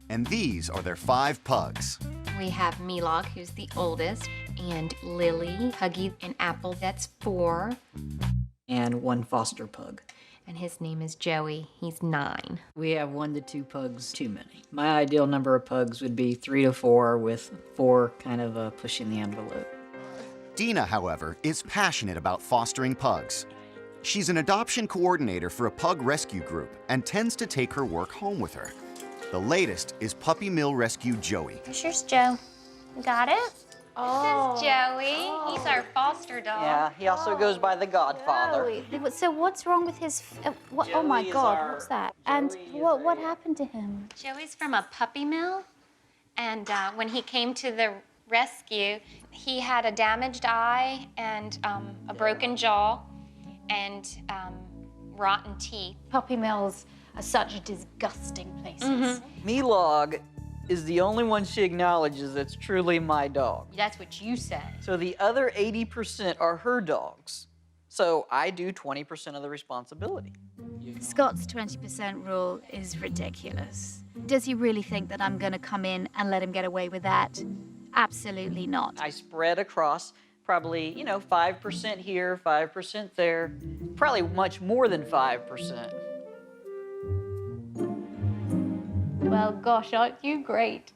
And these are their 5 pugs. We have Milog, who's the oldest, and Lily, Huggy, and Apple, that's 4. And 1 foster pug. And his name is Joey, he's 9. We have 1 to 2 pugs too many. My ideal number of pugs would be 3 to 4, with 4 kind of pushing the envelope. Dina, however, is passionate about fostering pugs. She's an adoption coordinator for a pug rescue group and tends to take her work home with her. The latest is Puppy Mill Rescue Joey. Here's Joe. Got it? Oh. This is Joey. He's our foster dog. Yeah, he also goes by the Godfather. Joey. So what's wrong with his? Oh my God, what's that? And what happened to him? Joey's from a puppy mill, and when he came to the rescue, he had a damaged eye and a broken jaw and rotten teeth. Puppy mills are such disgusting places. Milog is the only one she acknowledges that's truly my dog. That's what you said. So the other 80% are her dogs. So I do 20% of the responsibility. Scott's 20% rule is ridiculous. Does he really think that I'm going to come in and let him get away with that? Absolutely not. I spread across probably, 5% here, 5% there, probably much more than 5%. Well, gosh, aren't you great?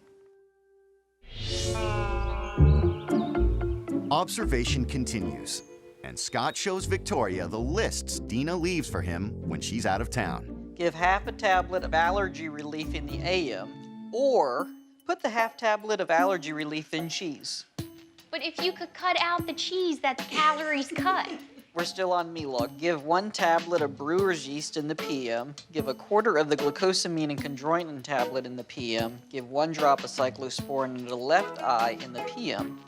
Observation continues, and Scott shows Victoria the lists Dina leaves for him when she's out of town. Give half a tablet of allergy relief in the AM, or put the half tablet of allergy relief in cheese. But if you could cut out the cheese, that's calories cut. We're still on Milog. Give 1 tablet of brewer's yeast in the PM. Give 1/4 of the glucosamine and chondroitin tablet in the PM. Give 1 drop of cyclosporin in the left eye in the PM.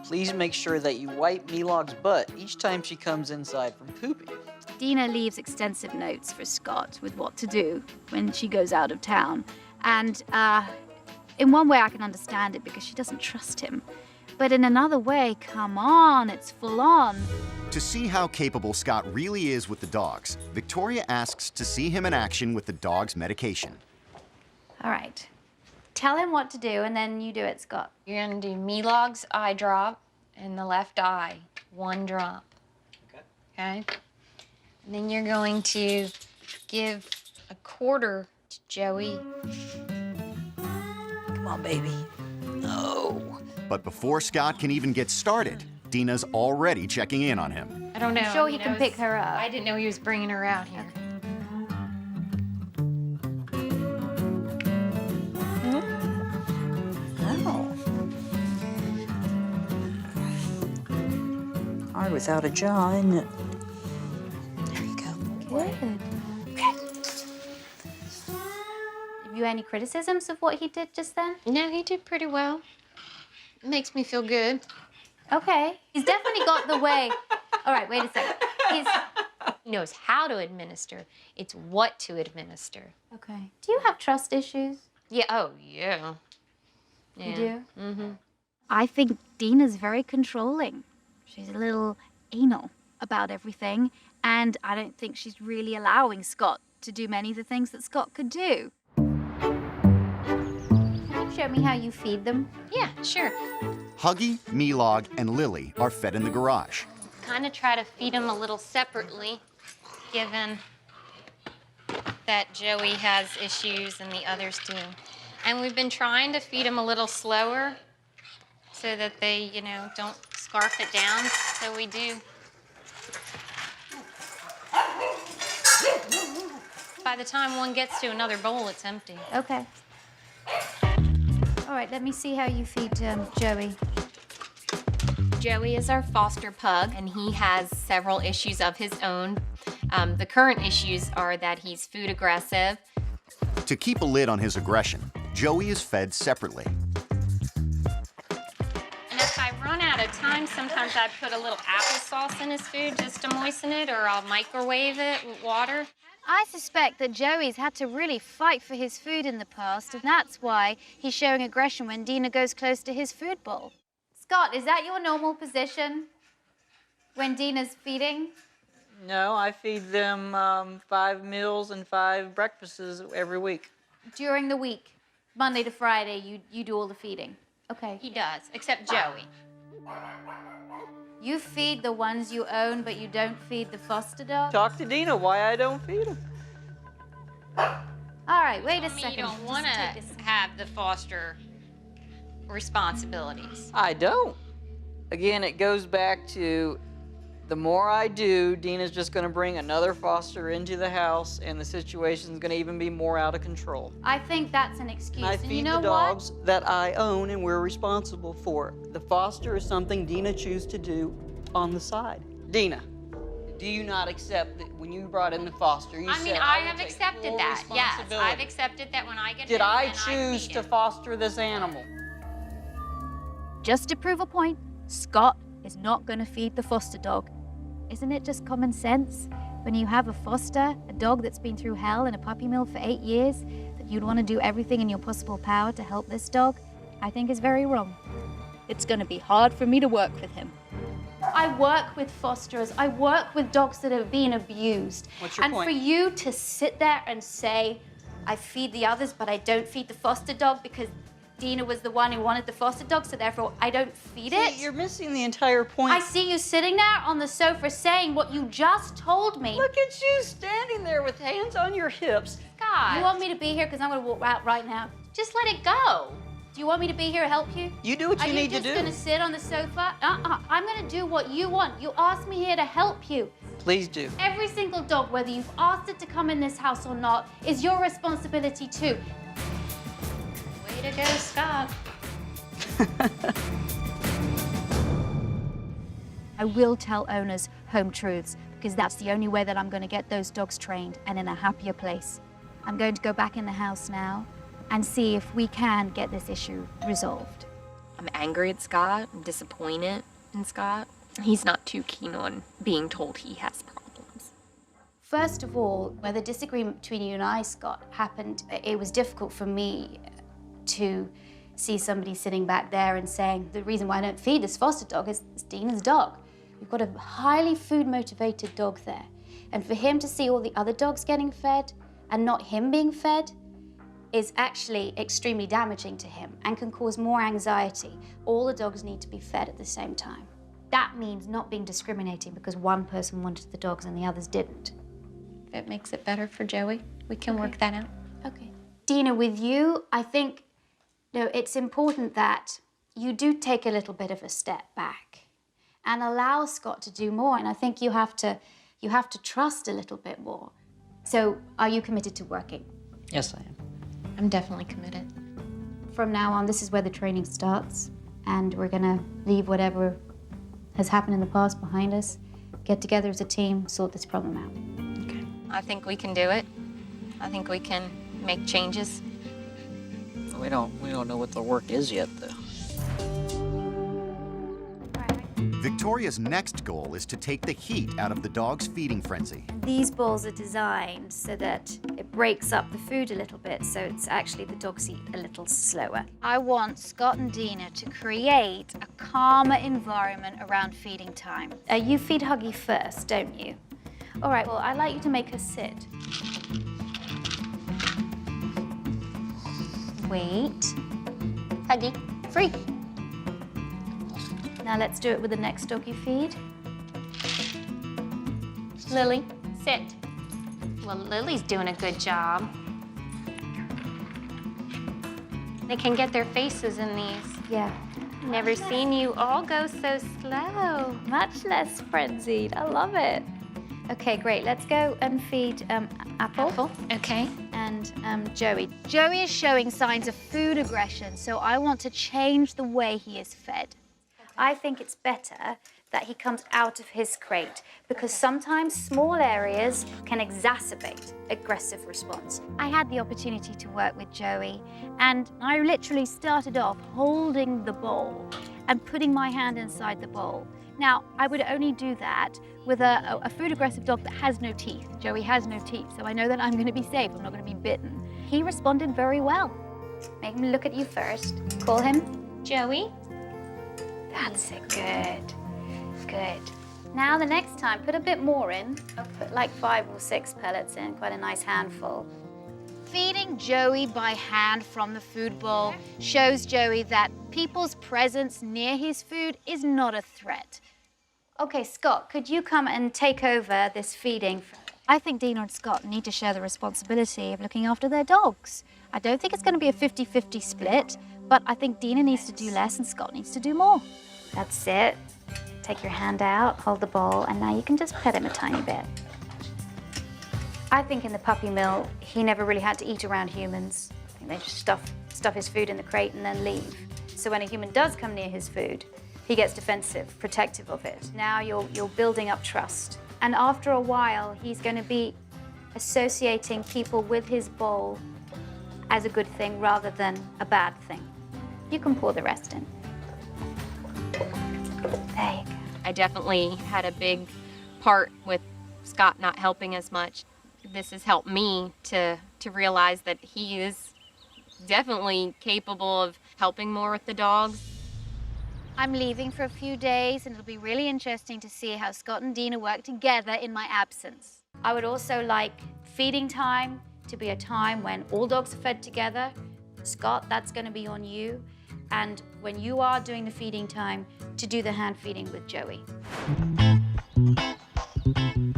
Please make sure that you wipe Milog's butt each time she comes inside from pooping. Dina leaves extensive notes for Scott with what to do when she goes out of town. And in one way I can understand it because she doesn't trust him. But in another way, come on, it's full on. To see how capable Scott really is with the dogs, Victoria asks to see him in action with the dog's medication. All right. Tell him what to do, and then you do it, Scott. You're gonna do Milog's eye drop in the left eye, 1 drop. Okay? And then you're going to give 1/4 to Joey. Come on, baby. No. But before Scott can even get started, Dina's already checking in on him. I don't know. I'm sure he can pick her up. I didn't know he was bringing her out here. Oh. Hard without a jaw, isn't it? There you go. Good. Okay. Have you any criticisms of what he did just then? No, he did pretty well. It makes me feel good. Okay. He's definitely got the way. All right, wait a second. He knows how to administer. It's what to administer. Okay. Do you have trust issues? Yeah, oh, yeah. You do? Mm-hmm. I think Dina's very controlling. She's a little anal about everything, and I don't think she's really allowing Scott to do many of the things that Scott could do. Can you show me how you feed them? Yeah, sure. Huggy, Milog, and Lily are fed in the garage. Kind of try to feed them a little separately, given that Joey has issues and the others do. And we've been trying to feed them a little slower so that they, don't scarf it down. So we do. By the time one gets to another bowl, it's empty. Okay. All right, let me see how you feed Joey. Joey is our foster pug, and he has several issues of his own. The current issues are that he's food aggressive. To keep a lid on his aggression, Joey is fed separately. And if I run out of time, sometimes I put a little applesauce in his food just to moisten it, or I'll microwave it with water. I suspect that Joey's had to really fight for his food in the past, and that's why he's showing aggression when Dina goes close to his food bowl. Scott, is that your normal position when Dina's feeding? No, I feed them 5 meals and 5 breakfasts every week. During the week? Monday to Friday, you do all the feeding. Okay. He does, except Joey. You feed the ones you own, but you don't feed the foster dog? Talk to Dina why I don't feed him. All right, wait a second. You don't Just want to take this. have the foster responsibilities. I don't. Again, it goes back to the more I do, Dina's just going to bring another foster into the house, and the situation's going to even be more out of control. I think that's an excuse. I And feed you know the what? dogs that I own and we're responsible for. The foster is something Dina chooses to do on the side. Dina, do you not accept that when you brought in the foster, you I said, mean, I will have take accepted full that. Yes, responsibility. I've accepted that when I get Did home, I then choose feed to him. foster this animal? Just to prove a point, Scott is not going to feed the foster dog. Isn't it just common sense? When you have a foster, a dog that's been through hell in a puppy mill for 8 years, that you'd want to do everything in your possible power to help this dog, I think is very wrong. It's going to be hard for me to work with him. I work with fosterers. I work with dogs that have been abused. What's your and point? for you to sit there and say, I feed the others, but I don't feed the foster dog because Dina was the one who wanted the foster dog, so therefore I don't feed it. See, you're missing the entire point. I see you sitting there on the sofa saying what you just told me. Look at you standing there with hands on your hips. God, You want me to be here because I'm going to walk out right now. just let it go. Do you want me to be here to help you? You do what Are you need to just do. going to sit on the sofa? I'm going to do what you want. You asked me here to help you. Please do. Every single dog, whether you've asked it to come in this house or not, is your responsibility too. Way to go, Scott. I will tell owners home truths because that's the only way that I'm going to get those dogs trained and in a happier place. I'm going to go back in the house now and see if we can get this issue resolved. I'm angry at Scott. I'm disappointed in Scott. He's not too keen on being told he has problems. First of all, where the disagreement between you and I, Scott, happened, it was difficult for me to see somebody sitting back there and saying, the reason why I don't feed this foster dog is Dina's dog. We've got a highly food-motivated dog there. And for him to see all the other dogs getting fed and not him being fed is actually extremely damaging to him and can cause more anxiety. All the dogs need to be fed at the same time. That means not being discriminating because one person wanted the dogs and the others didn't. If it makes it better for Joey, we can work that out. Okay. Dina, with you, I think it's important that you do take a little bit of a step back and allow Scott to do more. And I think you have to trust a little bit more. So are you committed to working? Yes, I am. I'm definitely committed. From now on, this is where the training starts. And we're gonna leave whatever has happened in the past behind us, get together as a team, sort this problem out. Okay. I think we can do it. I think we can make changes. We don't know what the work is yet, though. Victoria's next goal is to take the heat out of the dog's feeding frenzy. These bowls are designed so that it breaks up the food a little bit, so it's actually the dogs eat a little slower. I want Scott and Dina to create a calmer environment around feeding time. You feed Huggy first, don't you? All right, well, I'd like you to make her sit. Wait. Huggy, free. Now let's do it with the next dog you feed. Lily, sit. Well, Lily's doing a good job. They can get their faces in these. Yeah. Never seen you all go so slow. Much less frenzied. I love it. Okay, great. Let's go and feed Apple. Okay. And Joey. Joey is showing signs of food aggression, so I want to change the way he is fed. I think it's better that he comes out of his crate because sometimes small areas can exacerbate aggressive response. I had the opportunity to work with Joey and I literally started off holding the bowl and putting my hand inside the bowl. Now, I would only do that with a food aggressive dog that has no teeth. Joey has no teeth, so I know that I'm gonna be safe, I'm not gonna be bitten. He responded very well. Make him look at you first. Call him Joey. That's it, good, good. Now the next time, put a bit more in. Put like 5 or 6 pellets in, quite a nice handful. Feeding Joey by hand from the food bowl shows Joey that people's presence near his food is not a threat. Okay, Scott, could you come and take over this feeding? I think Dina and Scott need to share the responsibility of looking after their dogs. I don't think it's going to be a 50-50 split, but I think Dina needs to do less and Scott needs to do more. That's it. Take your hand out, hold the bowl, and now you can just pet him a tiny bit. I think in the puppy mill, he never really had to eat around humans. I think they just stuff his food in the crate and then leave. So when a human does come near his food, he gets defensive, protective of it. Now you're building up trust. And after a while, he's going to be associating people with his bowl as a good thing rather than a bad thing. You can pour the rest in. There you go. I definitely had a big part with Scott not helping as much. This has helped me to realize that he is definitely capable of helping more with the dogs. I'm leaving for a few days, and it'll be really interesting to see how Scott and Dina work together in my absence. I would also like feeding time to be a time when all dogs are fed together. Scott, that's going to be on you. And when you are doing the feeding time, to do the hand feeding with Joey.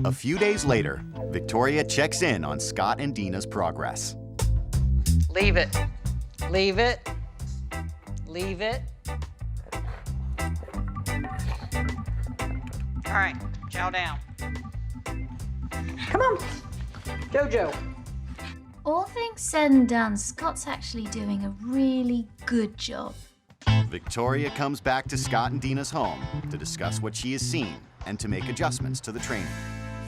A few days later, Victoria checks in on Scott and Dina's progress. Leave it. Leave it. Leave it. All right, chow down. Come on, Jojo. All things said and done, Scott's actually doing a really good job. Victoria comes back to Scott and Dina's home to discuss what she has seen and to make adjustments to the training.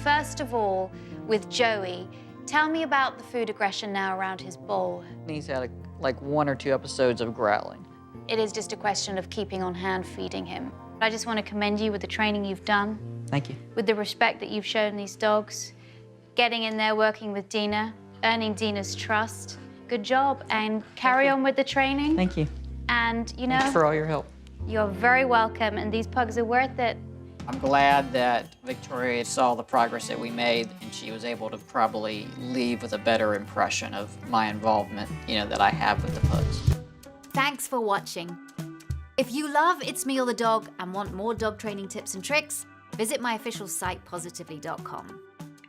First of all, with Joey, tell me about the food aggression now around his bowl. He's had like 1 or 2 episodes of growling. It is just a question of keeping on hand feeding him. I just want to commend you with the training you've done, Thank you. with the respect that you've shown these dogs, getting in there, working with Dina, earning Dina's trust. Good job, and carry on with the training. Thank you. And, you know, Thanks for all your help. you're very welcome, and these pugs are worth it. I'm glad that Victoria saw the progress that we made, and she was able to probably leave with a better impression of my involvement, that I have with the pugs. Thanks for watching. If you love It's Me or the Dog and want more dog training tips and tricks, visit my official site, positively.com.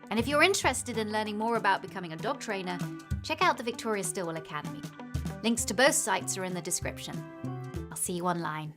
And if you're interested in learning more about becoming a dog trainer, check out the Victoria Stilwell Academy. Links to both sites are in the description. I'll see you online.